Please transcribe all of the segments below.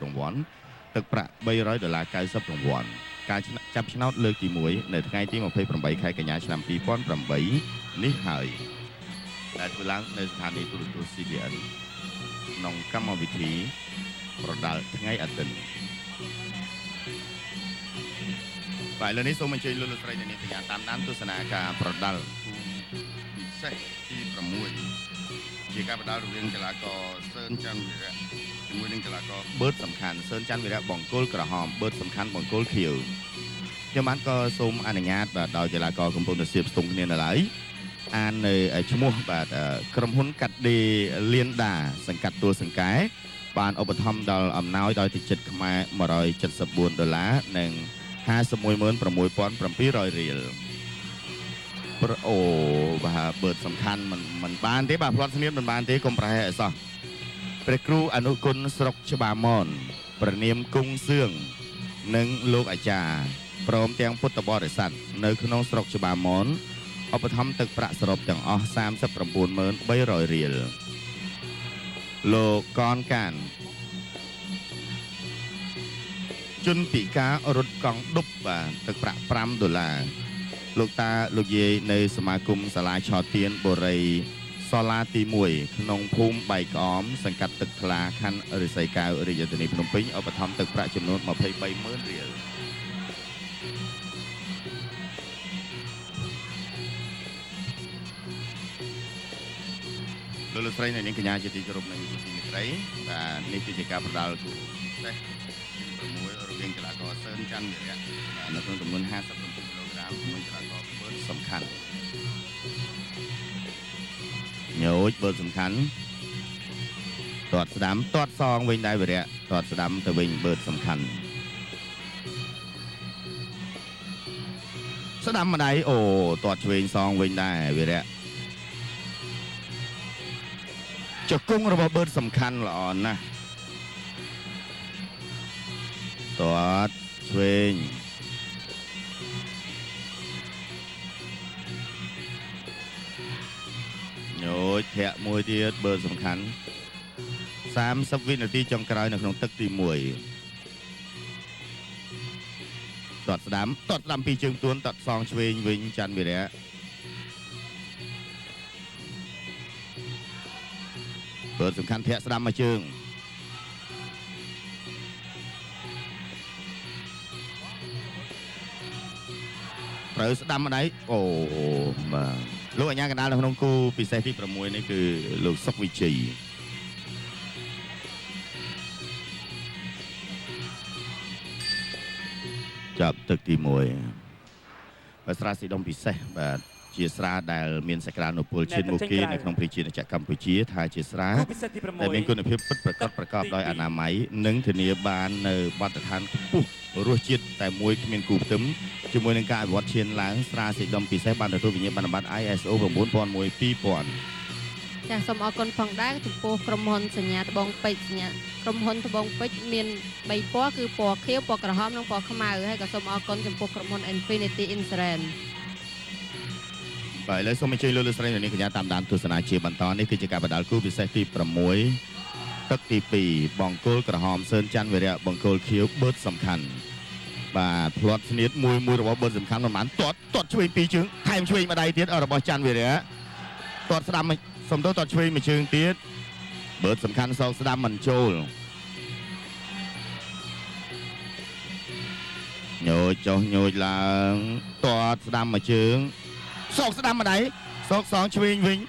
រង្វាន់ទឹកប្រាក់$300 90រង្វាន់ការចាប់ឆ្នោតលើកទី1នៅថ្ងៃទី28ខែកញ្ញាឆ្នាំ2008នេះហើយដែលធ្វើឡើងនៅស្ថានីយទូរទស្សន៍ CBN ក្នុងកម្មវិធីប្រដាល់ថ្ងៃអាទិត្យបាទឥឡូវនេះសូមអញ្ជើញលោកស្រីអ្នកនាងកញ្ញាតាមដានទស្សនាការប្រដាល់ពិសេសទី6ជាការប្រដាល់រវាងកីឡាករសឿនច័ន្ទវីរៈជាមួយនឹងកីឡាករបឺតសំខាន់សឿនច័ន្ទវីរៈបង្គោលក្រហមបឺតសំខាន់បង្គោលខៀវខ្ញុំបានក៏សូមអនុញ្ញាតបាទដោយកីឡាករកំពុងតែសៀបស្ទង់គ្នានៅឡើយអាននៅឈ្មោះបាទក្រុមហ៊ុនកាត់ដេរលៀនដាសង្កាត់ទួលសង្កែបានឧបត្ថម្ភដល់អំណោយដោយទឹកចិត្តខ្មែរ$174និង$516,700រៀលអូបាទបឺតសំខាន់មិនបានទេបាទផ្្លាត់ស្នៀតមិនបានទេកុំប្រហែលអសោះព្រះគ្រូអនុគុណស្រុកច្បារមនព្រះនាមគង់សឿងនិងលោកអាចារ្យព្រមទាំងពុទ្ធបរិស័ទនៅក្នុងស្រុកច្បារមនឧបត្ថម្ភទឹកប្រាក់សរុបទាំងអស់$39,300រៀលលោកកនកានជនពិការរត់កង់ឌុបបាទទឹកប្រាក់$5លោកតាលោកយាយនៅសមាគមសាលាឆោទៀនបុរីសាលាទី1ក្នុងភូមិបៃក្អមសង្កាត់ទឹកថ្លាខណ្ឌរិស័យកែវរាជធានីភ្នំពេញឧបត្ថម្ភទឹកប្រាក់ចំនួន$23,000រៀលលោកស្រីអ្នកនាងកញ្ញាជាទីគោរពនិងជាទីមេត្រីបាទនេះគឺជាការប្រដាល់គូសេះ6រវាងកីឡាករសឿនច័ន្ទវីរៈនៅក្នុងចំនួន57គីឡូក្រាមជាមួយកីឡាករបឺតសំខាន់ញូចបឺតសំខាន់ទាត់ស្ដាំទាត់សងវិញដែរវីរៈទាត់ស្ដាំទៅវិញបឺតសំខាន់ស្ដាំម្ដាយអូទាត់ឆ្វេងសងវិញដែរវីរៈចង្គង់របស់បឺតសំខាន់ល្អណាស់ទាត់ឆ្វេងញូចធាក់មួយទៀតបឺតសំខាន់30វិនាទីចុងក្រោយនៅក្នុងទឹកទី1ទាត់ស្ដាំពីជើងទួនទាត់សងឆ្វេងវិញច័ន្ទវីរៈបឺតសំខាន់ធាក់ស្ដាំមកជើងត្រូវស្ដាំម្ដាយអូបាទលោកអាជ្ញាកណ្ដាលនៅក្នុងគូពិសេសទី6នេះគឺលោកសុកវិជ័យចាប់ទឹកទី1បាទស្រាស៊ីដុំពិសេសបាទជាស្រាដែលមានសក្តានុពលជាតិមុខគេនៅក្នុងប្រជាជាតិកម្ពុជាថាជាស្រាដែលមានគុណភាពពិតប្រាកដប្រកបដោយអនាម័យនិងធានាបាននៅបទដ្ឋានខ្ពស់រសជាតិតែមួយគ្មានគូផ្ទឹមជាមួយនឹងការអភិវឌ្ឍឈានឡើងស្រាស៊ីដុំពិសេសបានទទួលវិញ្ញាបនបត្រ ISO 9001:2000ចាសសូមអរគុណផងដែរចំពោះក្រុមហ៊ុនសញ្ញាត្បូងពេជ្រសញ្ញាក្រុមហ៊ុនត្បូងពេជ្រមាន3ពណ៌គឺពណ៌ខៀវពណ៌ក្រហមនិងពណ៌ខ្មៅហើយក៏សូមអរគុណចំពោះក្រុមហ៊ុន Infinity Insurance បាទឥឡូវសូមអញ្ជើញលោកស្រីអ្នកនាងកញ្ញាតាមដានទស្សនាជាបន្តនេះគឺជាការបណ្ដាលគូពិសេសទី6ទឹកទី2បង្គោលក្រហមសឿនច័ន្ទវីរៈបង្គោលខៀវបឺតសំខាន់បាទផ្្លាត់ស្នៀតមួយរបស់បឺតសំខាន់មិនបានទាត់ឆ្វេងពីរជើងថែមឆ្វេងម្ដាយទៀតរបស់ច័ន្ទវីរៈទាត់ស្ដាំសំដៅទាត់ឆ្វេងមួយជើងទៀតបឺតសំខាន់សងស្ដាំមិនចូលញូចចុះញូចឡើងទាត់ស្ដាំមួយជើងសងស្ដាំម្ដាយសងឆ្វេងវិញ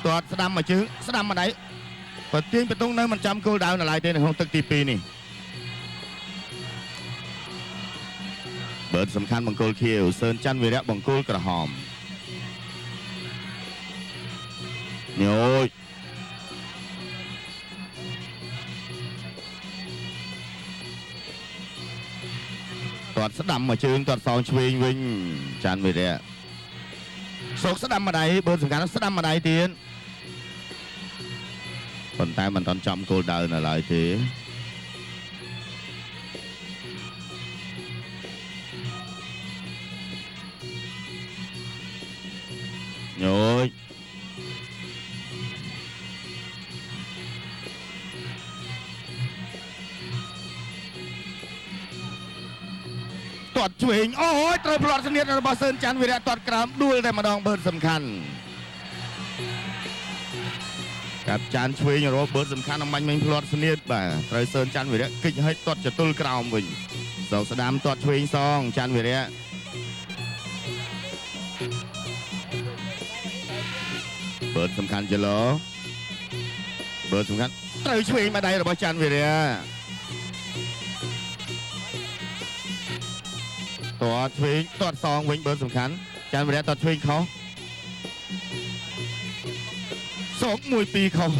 ទាត់ស្ដាំមួយជើងស្ដាំម្ដាយបើទាញបន្ទង់នៅមិនចាំគោលដៅនៅឡើយទេនៅក្នុងទឹកទី2នេះបឺតសំខាន់បង្គោលខៀវសឿនច័ន្ទវីរៈបង្គោលក្រហមញូចទាត់ស្ដាំមួយជើងទាត់សងឆ្វេងវិញច័ន្ទវីរៈសោកស្ដាំម្ដាយបឺតសំខាន់ស្ដាំម្ដាយទៀតប៉ុន្តែមិនទាន់ចំគោលដៅនៅឡើយទេញូច ទាត់ឆ្វេងអូយត្រូវផ្លត់ស្នៀតរបស់សឿនច័ន្ទវីរៈទាត់ក្រោមដួលតែម្ដងបឺតសំខាន់កាប់ចានឆ្វេងរកបឺតសំខាន់អំបញ្ញមិញផ្លត់ស្នៀតបាទត្រូវសឿនច័ន្ទវីរៈគិច្ចឲ្យទាត់ចតុលក្រោមវិញសោកស្ដាំទាត់ឆ្វេងសងច័ន្ទវីរៈបឺតសំខាន់ចលោបឺតសំខាន់ត្រូវឆ្វេងមកដៃរបស់ច័ន្ទវីរៈទាត់ឆ្វេងទាត់សងវិញបឺតសំខាន់ច័ន្ទវីរៈទាត់ឆ្វេងខុសសោក1 2ខុស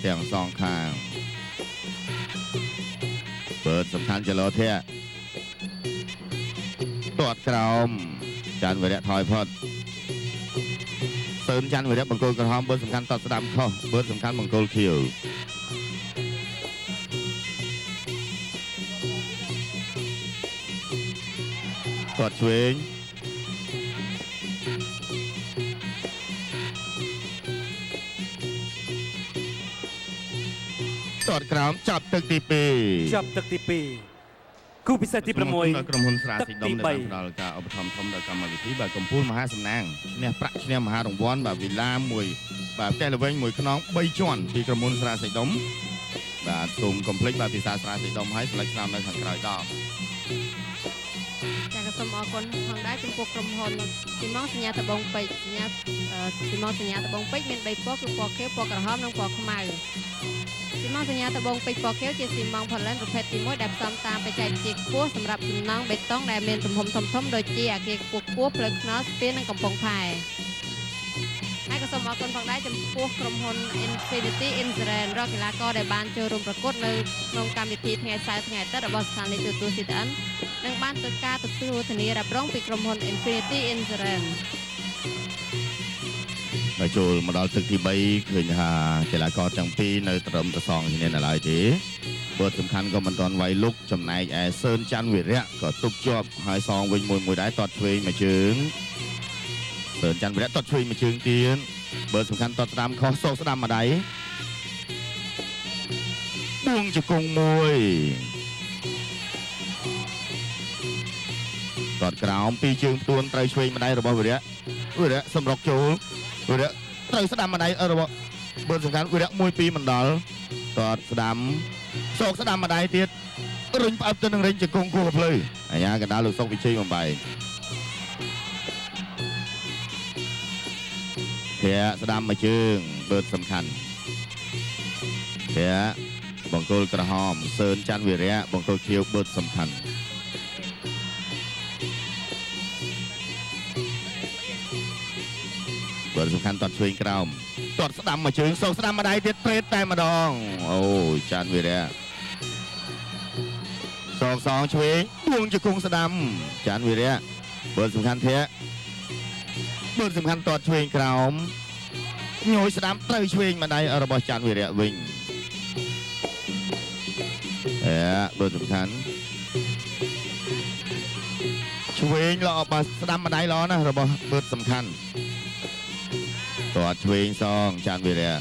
ទាំងសងខាងបឺតសំខាន់ចលោធាទាត់ក្រោមច័ន្ទវីរៈថយផុតសឿនច័ន្ទវីរៈបង្គោលក្រហមបឺតសំខាន់ទាត់ស្ដាំខុសបឺតសំខាន់បង្គោលខៀវទាត់ឆ្វេងទាត់ក្រោមចាប់ទឹកទី2ចាប់ទឹកទី2គូពិសេសទី6 ក្រុមហ៊ុនស្រាស៊ីដុំដែលបានផ្ដល់ការឧបត្ថម្ភធំដល់កម្មវិធីបាទកម្ពុជាមហាសំណាងឈ្នះប្រាក់ឈ្នះមហារង្វាន់បាទវិឡាមួយបាទផ្ទះល្វែងមួយខ្នង3ជាន់ពីក្រុមហ៊ុនស្រាស៊ីដុំបាទសូមកុំភ្លេចបាទភាសាស្រាស៊ីដុំឲ្យស្លេចឆ្នាំនៅខាងក្រោយដល់ចាក៏សូមអរគុណផងដែរចំពោះក្រុមហ៊ុនទីម៉ងសញ្ញាត្បូងពេជ្រសញ្ញាទីម៉ងសញ្ញាត្បូងពេជ្រមាន3ពណ៌គឺពណ៌ខៀវពណ៌ក្រហមនិងពណ៌ខ្មៅទីម៉ងសញ្ញាត្បូងពេជ្រពណ៌ខៀវជាស៊ីម៉ងផលិតប្រភេទទី1ដែលផ្សំតាមបច្ចេកវិទ្យាខ្ពស់សម្រាប់សំណង់បេតុងដែលមានទំហំធំៗដូចជាអគារខ្ពស់ៗផ្លូវថ្នល់ស្ពាននិងកំពង់ផែហើយក៏សូមអរគុណផងដែរចំពោះក្រុមហ៊ុន Infinity Insurance រកកីឡាករដែលបានចូលរួមប្រកួតនៅក្នុងកម្មវិធីថ្ងៃសៅរ៍ថ្ងៃអាទិត្យរបស់ស្ថានីយទូរទស្សន៍ CTN និងបានទៅការទទួលធានារ៉ាប់រងពីក្រុមហ៊ុន Infinity Insurance ដល់ចូលមកដល់ទឹកទី3ឃើញថាកីឡាករទាំងពីរនៅត្រឹមទៅសងគ្នានៅឡើយទេបទសំខាន់ក៏មិនទាន់វាយលុកចំណែកឯសឿនច័ន្ទវីរៈក៏ទប់ជាប់ហើយសងវិញមួយដែរទាត់ឆ្វេងមួយជើងសឿនច័ន្ទវីរៈទាត់ឆ្វេងមួយជើងទៀតបទសំខាន់ទាត់ស្ដាំខុសសោកស្ដាំម្ដាយបួងជង្គង់មួយទាត់ក្រោម2ជើងផ្ទួនត្រូវឆ្វេងម្ដាយរបស់វីរៈសម្រុកចូលវីរៈត្រូវស្ដាំម្ដាយរបស់បឺតសំខាន់វីរៈ1 2មិនដល់ទាត់ស្ដាំសោកស្ដាំម្ដាយទៀតរុញផ្អឹបទៅនឹងរិញជង្គង់គោះភ្លឺអាយ៉ាកណ្ដាលលោកសុកវិជ័យបំបែកធាស្ដាំមួយជើងបឺតសំខាន់ធាបង្គោលក្រហមសឿនច័ន្ទវីរៈបង្គោលខៀវបឺតសំខាន់បឺតសំខាន់ទាត់ឆ្វេងក្រោមទាត់ស្ដាំមួយជើងសោកស្ដាំម្ដាយទៀតត្រេតតែម្ដងអូច័ន្ទវីរៈសងសងឆ្វេងបួងជង្គង់ស្ដាំច័ន្ទវីរៈបឺតសំខាន់ធាបឺតសំខាន់ទាត់ឆ្វេងក្រោមញយស្ដាំត្រូវឆ្វេងម្ដាយរបស់ច័ន្ទវីរៈវិញបឺតសំខាន់ឆ្វេងល្អបើស្ដាំម្ដាយល្អណាស់របស់បឺតសំខាន់ទាត់ឆ្វេងសងច័ន្ទវីរៈ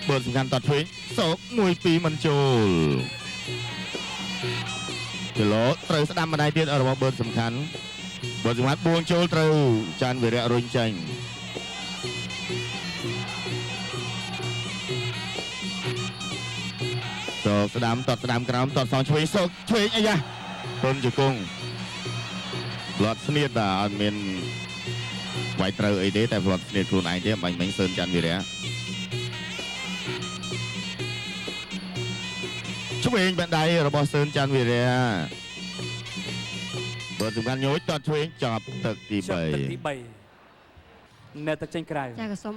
បឺតសំខាន់ទាត់ឆ្វេងសោក1 2មិនចូលចលោត្រូវស្ដាំម្ដាយទៀតរបស់បឺតសំខាន់បឺតសំខាន់បួងចូលត្រូវច័ន្ទវីរៈរុញចេញសោកស្ដាំទាត់ស្ដាំក្រោមទាត់សងឆ្វេងសោកឆ្វេងអាយ៉ាទុនជង្គង់ផ្លាត់ស្នៀតបាទអត់មានវាយត្រូវអីទេតែផ្លាត់ស្នៀតខ្លួនឯងទេបាញ់មិញសឿនច័ន្ទវីរៈឆ្វេងបែនដៃរបស់សឿនច័ន្ទវីរៈបើសំខាន់ញយទាត់ឆ្វេងចប់ទឹកទី3នៅទឹកចេញក្រៅចាក៏សូម